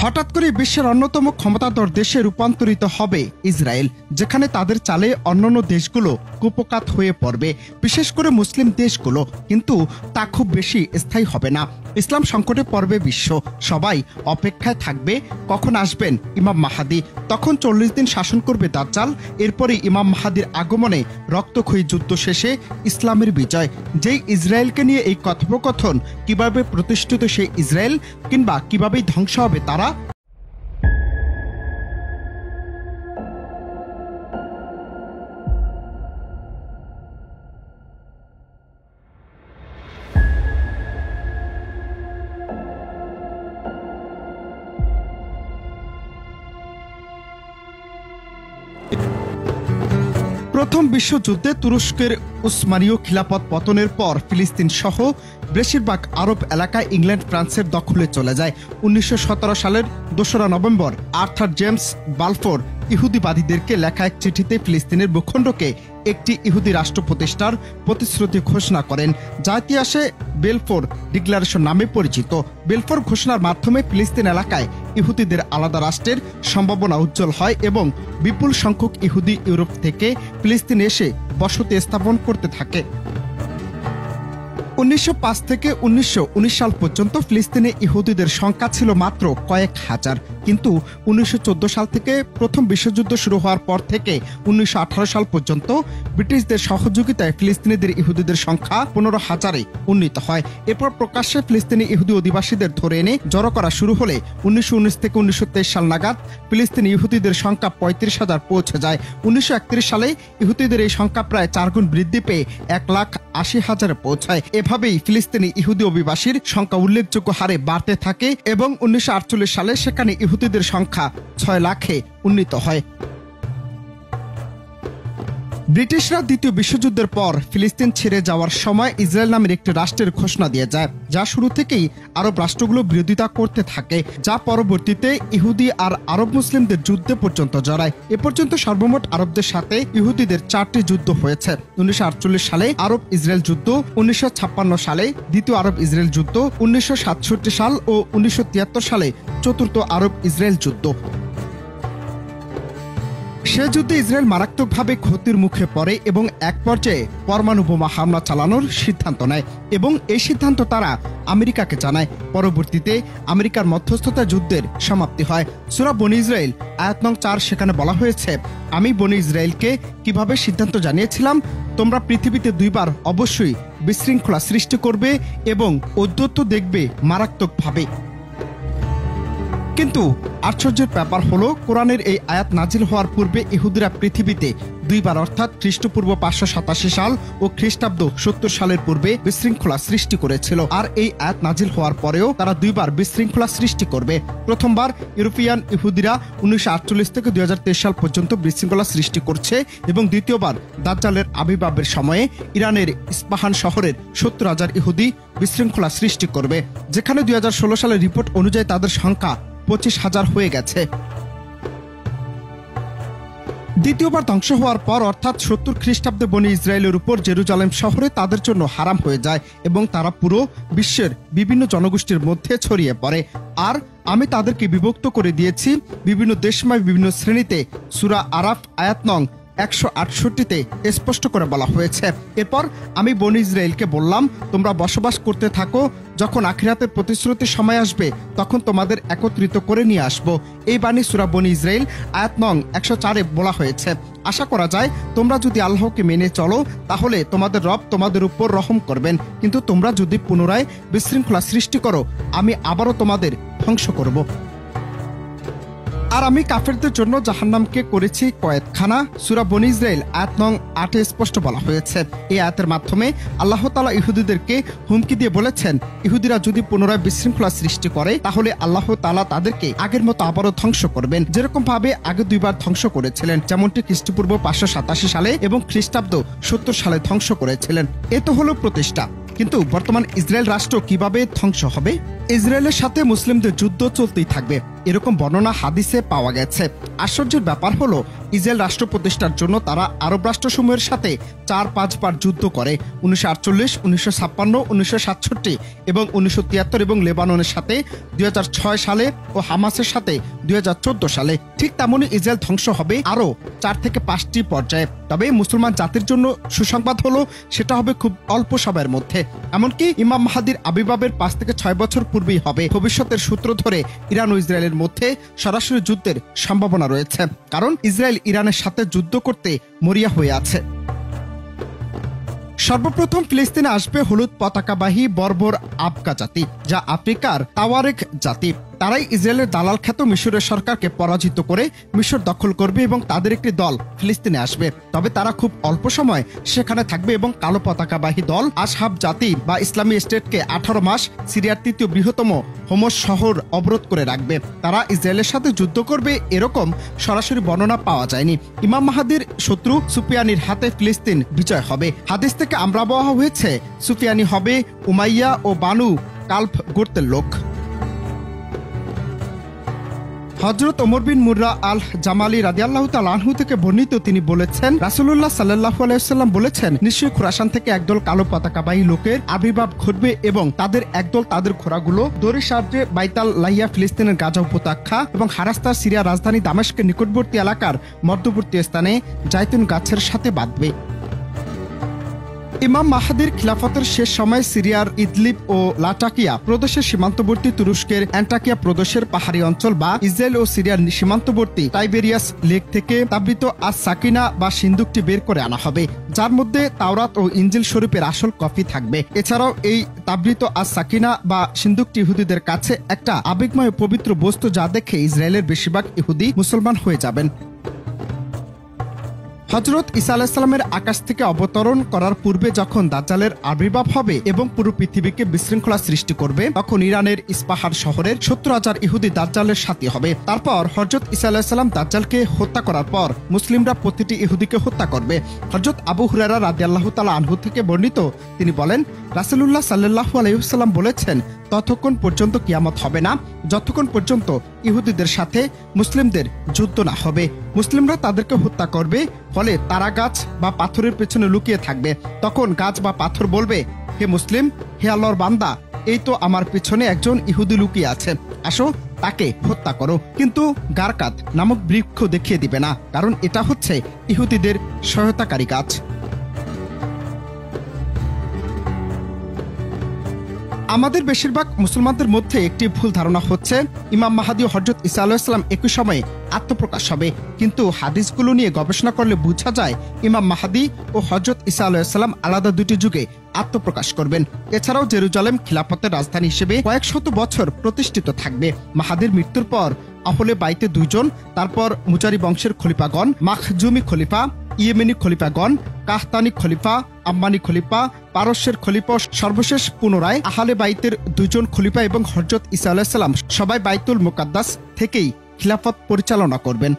হঠাৎ করে বিশ্বের অন্যতম ক্ষমতাধর দেশে রূপান্তরিত হবে ইসরায়েল, যেখানে তাদের চালে অন্যান্য দেশগুলো কুপকাত হয়ে পড়বে, বিশেষ করে মুসলিম দেশগুলো। কিন্তু তা খুব বেশি স্থায়ী হবে না। ইসলাম সংকটে পড়বে বিশ্ব। সবাই অপেক্ষায় থাকবে কখন আসবেন ইমাম মাহাদি। তখন 40 দিন শাসন করবে দাজ্জাল। এরপরে ইমাম মাহাদির আগমনে রক্তক্ষয়ী যুদ্ধ শেষে ইসলামের বিজয়। যেই ইসরায়েলকে নিয়ে এই কথোপকথন, কিভাবে প্রতিষ্ঠিত সেই ইসরায়েল, কিংবা কিভাবেই ধ্বংস হবে তারা। প্রথম বিশ্বযুদ্ধে তুরস্কের উসমানীয় খিলাফত পতনের পর ফিলিস্তিন সহ বেশিরভাগ আরব এলাকায় ইংল্যান্ড ফ্রান্সের দখলে চলে যায়। 1917 সালের 2 নভেম্বর আর্থার জেমস বালফোর ইহুদিবাদীদেরকে লেখা এক চিঠিতে ফিলিস্তিনের ভূখণ্ডকে একটি ইহুদি রাষ্ট্র প্রতিষ্ঠার প্রতিশ্রুতি ঘোষণা করেন, যা ইতিহাসে বেলফোর ডিক্লারেশন নামে পরিচিত। বেলফোর ঘোষণার মাধ্যমে ফিলিস্তিন এলাকায় ইহুদিদের আলাদা রাষ্ট্রের সম্ভাবনা উজ্জ্বল হয় এবং বিপুল সংখ্যক ইহুদি ইউরোপ থেকে ফিলিস্তিনে এসে বসতি স্থাপন করতে থাকে। 1905 থেকে 1919 সাল পর্যন্ত ফিলিস্তিনে ইহুদিদের সংখ্যা ছিল মাত্র কয়েক হাজার। কিন্তু 1914 সাল থেকে প্রথম বিশ্বযুদ্ধ শুরু হওয়ার পর থেকে 1918 সাল পর্যন্ত ব্রিটিশদের সহযোগিতায় ফিলিস্তিনিদের ইহুদিদের সংখ্যা 15,000-এ উন্নীত হয়। এরপর প্রকাশ্যে ফিলিস্তিনি ইহুদি অধিবাসীদের ধরে এনে জড়ো করা শুরু হলে 1919 থেকে 1923 সাল নাগাদ ফিলিস্তিনি ইহুদিদের সংখ্যা 35,000 পৌঁছে যায়। 1931 সালে ইহুদিদের এই সংখ্যা প্রায় 4 গুণ বৃদ্ধি পেয়ে 1,80,000-এ পৌঁছায়। এভাবেই ফিলিস্তিনি ইহুদি অভিবাসীর সংখ্যা উল্লেখযোগ্য হারে বাড়তে থাকে এবং 1948 সালে সেখানে ইহুদিদের সংখ্যা 6 লাখে উন্নীত হয়। ব্রিটিশরা দ্বিতীয় বিশ্বযুদ্ধের পর ফিলিস্তিন ছেড়ে যাওয়ার সময় ইসরায়েল নামের একটি রাষ্ট্রের ঘোষণা দিয়ে যায়, যা শুরু থেকেই আরব রাষ্ট্রগুলো বিরোধিতা করতে থাকে, যা পরবর্তীতে ইহুদি আর আরব মুসলিমদের যুদ্ধে পর্যন্ত জড়ায়। এ পর্যন্ত সর্বমোট আরবদের সাথে ইহুদিদের 4টি যুদ্ধ হয়েছে। 1948 সালে আরব ইসরায়েল যুদ্ধ, 1956 সালে দ্বিতীয় আরব ইসরায়েল যুদ্ধ, 1967 সাল ও 1973 সালে চতুর্থ আরব ইসরায়েল যুদ্ধ। সে যুদ্ধে ইসরায়েল মারাত্মকভাবে ক্ষতির মুখে পড়ে এবং এক পর্যায়ে পরমাণু বোমা হামলা চালানোর সিদ্ধান্ত নেয় এবং এই সিদ্ধান্ত তারা আমেরিকাকে জানায়। পরবর্তীতে আমেরিকার মধ্যস্থতা যুদ্ধের সমাপ্তি হয়। সূরা বনী ইসরাইল আয়াত নং 4 সেখানে বলা হয়েছে, আমি বনী ইসরায়েলকে কিভাবে সিদ্ধান্ত জানিয়েছিলাম, তোমরা পৃথিবীতে 2 বার অবশ্যই বিশৃঙ্খলা সৃষ্টি করবে এবং ঔদ্ধত্য দেখবে মারাত্মকভাবে। কিন্তু আশ্চর্যের ব্যাপার হলো, কোরআনের এই আয়াত নাজিল হওয়ার পূর্বে ইহুদিরা পৃথিবীতে 2 বার অর্থাৎ খ্রিস্টপূর্ব 587 সাল ও খ্রিস্টাব্দ 70 সালের পূর্বে বিশৃঙ্খলা সৃষ্টি করেছিল। আর এই আয়াত নাজিল হওয়ার পরেও তারা 2 বার বিশৃঙ্খলা সৃষ্টি করবে। প্রথমবার ইউরোপিয়ান ইহুদিরা 1948 থেকে 2023 সাল পর্যন্ত বিশৃঙ্খলা সৃষ্টি করছে এবং দ্বিতীয়বার দাজ্জালের আবির্ভাবের সময়ে ইরানের ইস্পাহান শহরের 70,000 ইহুদি বিশৃঙ্খলা সৃষ্টি করবে, যেখানে 2016 সালের রিপোর্ট অনুযায়ী তাদের সংখ্যা 25,000 হয়ে গেছে। দ্বিতীয়বার ধ্বংস হওয়ার পর অর্থাৎ 70 খ্রিস্টাব্দে বনী ইসরায়েলের উপর জেরুজালেম শহরে তাদের জন্য হারাম হয়ে যায় এবং তারা পুরো বিশ্বের বিভিন্ন জনগোষ্ঠীর মধ্যে ছড়িয়ে পড়ে। আর আমি তাদেরকে বিভক্ত করে দিয়েছি বিভিন্ন দেশময় বিভিন্ন শ্রেণীতে। সূরা আরাফ আয়াত নং 168-তে স্পষ্ট করে বলা হয়েছে, এরপর আমি বনী ইসরায়েলকে বললাম, তোমরা বসবাস করতে থাকো, যখন আখিরাতের প্রতিশ্রুতির সময় আসবে তখন তোমাদের একত্রিত করে নিয়ে আসব। এই বাণী সূরা বনী ইসরায়েল আয়াত নং 104-এ বলা হয়েছে। আশা করা যায় তোমরা যদি আল্লাহকে মেনে চলো তাহলে তোমাদের রব তোমাদের উপর রহম করবেন, কিন্তু তোমরা যদি পুনরায় বিশৃঙ্খলা সৃষ্টি করো আমি আবারও তোমাদের ধ্বংস করব। আর আমি কাফেরদের জন্য জাহান্নামকে করেছি কয়েদখানা। সূরা বনী ইসরায়েল আয়াত নং 8-এ স্পষ্ট বলা হয়েছে। এই আয়াতের মাধ্যমে আল্লাহ তাআলা ইহুদিদেরকে হুমকি দিয়ে বলেছেন, ইহুদিরা যদি পুনরায় বিশৃঙ্খলা সৃষ্টি করে তাহলে আল্লাহ তাআলা তাদেরকে আগের মতো আবারও ধ্বংস করবেন, যেরকম ভাবে আগে 2 বার ধ্বংস করেছিলেন, যেমনটি খ্রিস্টপূর্ব 587 সালে এবং খ্রিস্টাব্দ 70 সালে ধ্বংস করেছিলেন। এ তো হলো প্রতিষ্ঠা, কিন্তু বর্তমান ইসরায়েল রাষ্ট্র কিভাবে ধ্বংস হবে? ইসরায়েলের সাথে মুসলিমদের যুদ্ধ চলতেই থাকবে, এরকম বর্ণনা হাদিসে পাওয়া গেছে। আশ্চর্যের ব্যাপার হলো, ইসরায়েল রাষ্ট্র প্রতিষ্ঠার জন্য তারা আরব রাষ্ট্রসমূহের সাথে ৪-৫ বার যুদ্ধ করে। 1948, 1956, 1967 এবং 1973, এবং লেবাননের সাথে 2006 সালে ও হামাসের সাথে 2014 সালে। ঠিক তেমনই ইসরায়েল ধ্বংস হবে আরও 4 থেকে 5টি পর্যায়ে। তবে মুসলমান জাতির জন্য সুসংবাদ হলো, সেটা হবে খুব অল্প সময়ের মধ্যে। এমনকি ইমাম মাহাদির আবির্ভাবের 5 থেকে 6 বছর পূর্বেই হবে। ভবিষ্যতের সূত্র ধরে ইরান ও ইসরায়েলের মধ্যে সরাসরি যুদ্ধের সম্ভাবনা রয়েছে, কারণ ইসরায়েল ইরানের সাথে যুদ্ধ করতে মরিয়া হয়ে আছে। সর্বপ্রথম ফিলিস্তিনে আসবে হলুদ পতাকাবাহী বর্বর আবকা জাতি, যা আফ্রিকার তাওয়ারেক জাতি। তারাই ইসরায়েলের দালাল খ্যাত মিশরের সরকারকে পরাজিত করে মিশর দখল করবে এবং তাদের একটি দল ফিলিস্তিনে আসবে। তবে তারা খুব অল্প সময় সেখানে থাকবে এবং কালো পতাকাবাহী দল আসহাব জাতি বা ইসলামী স্টেটকে 18 মাস সিরিয়ার 3য় বৃহত্তম হোমস শহর অবরোধ করে রাখবে। তারা ইসরায়েলের সাথে যুদ্ধ করবে, এরকম সরাসরি বর্ণনা পাওয়া যায়নি। ইমাম মাহাদির শত্রু সুফিয়ানির হাতে ফিলিস্তিন বিজয় হবে। হাদিস থেকে আমরা বলা হয়েছে, সুফিয়ানি হবে উমাইয়া ও বানু কালফ গোত্রের লোক। হযরত ওমর বিন মুররা আল জামালি রাদিয়াল্লাহু তাআলা আনহু থেকে বর্ণিত, তিনি বলেছেন, রাসূলুল্লাহ সাল্লাল্লাহু আলাইহি ওয়াসাল্লাম বলেছেন, নিশ্চয়ই খুরাসান থেকে একদল কালো পতাকাবাহী লোকের আবির্ভাব ঘটবে এবং তাদের একদল তাদের ঘোড়াগুলো দড়ির সাহায্যে বাইতাল লাহিয়া ফিলিস্তিনের গাজা উপত্যকা এবং হারাস্তা সিরিয়ার রাজধানী দামেস্কের নিকটবর্তী এলাকার মধ্যবর্তী স্থানে জাইতুন গাছের সাথে বাঁধবে। ইমাম মাহাদির খিলাফতের শেষ সময় সিরিয়ার ইদলিব ও লাটাকিয়া প্রদেশের সীমান্তবর্তী তুরস্কের অ্যান্টাকিয়া প্রদেশের পাহাড়ি অঞ্চল বা ইসরায়েল ও সিরিয়ার সীমান্তবর্তী টাইবেরিয়াস লেক থেকে তাবরিত আস সাকিনা বা সিন্দুকটি বের করে আনা হবে, যার মধ্যে তাওরাত ও ইনজিল শরীফের আসল কপি থাকবে। এছাড়াও এই তাবরিত আস সাকিনা বা সিন্দুকটি ইহুদিদের কাছে একটা আবেগময় পবিত্র বস্তু, যা দেখে ইসরায়েলের বেশিরভাগ ইহুদি মুসলমান হয়ে যাবেন। হযরত ঈসা আলাইহিস সালামের আকাশ থেকে অবতরণ করার পূর্বে যখন দাজ্জালের আবির্ভাব হবে এবং পুরো পৃথিবীকে বিশৃঙ্খলা সৃষ্টি করবে, তখন ইরানের ইস্পাহার শহরের 70,000 ইহুদি দাজ্জালের সাথী হবে। তারপর হযরত ঈসা আলাইহিস সালাম দাজ্জালকে হত্যা করার পর মুসলিমরা প্রতিটি ইহুদিকে হত্যা করবে। হযরত আবু হুরায়রা রাদিয়াল্লাহু তাআলা আনহু থেকে বর্ণিত, তিনি বলেন, রাসূলুল্লাহ সাল্লাল্লাহু আলাইহি ওয়াসাল্লাম বলেছেন, ততক্ষণ পর্যন্ত কিয়ামত হবে না যতক্ষণ পর্যন্ত ইহুদিদের সাথে মুসলিমদের যুদ্ধ না হবে। মুসলিমরা তাদেরকে হত্যা করবে, ফলে তারা গাছ বা পাথরের পেছনে লুকিয়ে থাকবে। তখন গাছ বা পাথর বলবে, হে মুসলিম, হে আল্লাহর বান্দা, এই তো আমার পিছনে একজন ইহুদি লুকিয়ে আছে, আসো তাকে হত্যা করো। কিন্তু গারকাত নামক বৃক্ষ দেখিয়ে দিবে না, কারণ এটা হচ্ছে ইহুদিদের সহায়তাকারী গাছ। আমাদের বেশিরভাগ মুসলমানদের মধ্যে একটি ভুল ধারণা হচ্ছে, ইমাম মাহাদি ও হযরত ঈসা আলাইহিস সালাম একই সময়ে আত্মপ্রকাশ হবে। কিন্তু হাদিসগুলো নিয়ে গবেষণা করলে বোঝা যায়, ইমাম মাহাদি ও হযরত ঈসা আলাইহিস সালাম আলাদা দুটি যুগে আত্মপ্রকাশ করবেন। এছাড়াও জেরুজালেম খিলাফতের রাজধানী হিসেবে কয়েক শত বছর প্রতিষ্ঠিত থাকবে। মাহাদির মৃত্যুর পর আহলে বাইতে 2 জন, তারপর মুজারি বংশের খলিফাগণ, মাখজুমি খলিফা, ইয়েমেনি খলিফাগণ, কাহতানি খলিফা, আম্মানি খলিফা, পারস্যের খলিফা, সর্বশেষ পুনরায় আহলে বাইতের 2 জন খলিফা এবং হযরত ঈসা আলাইহিস সালাম সবাই বাইতুল মুকাদ্দাস থেকেই খিলাফত পরিচালনা করবেন।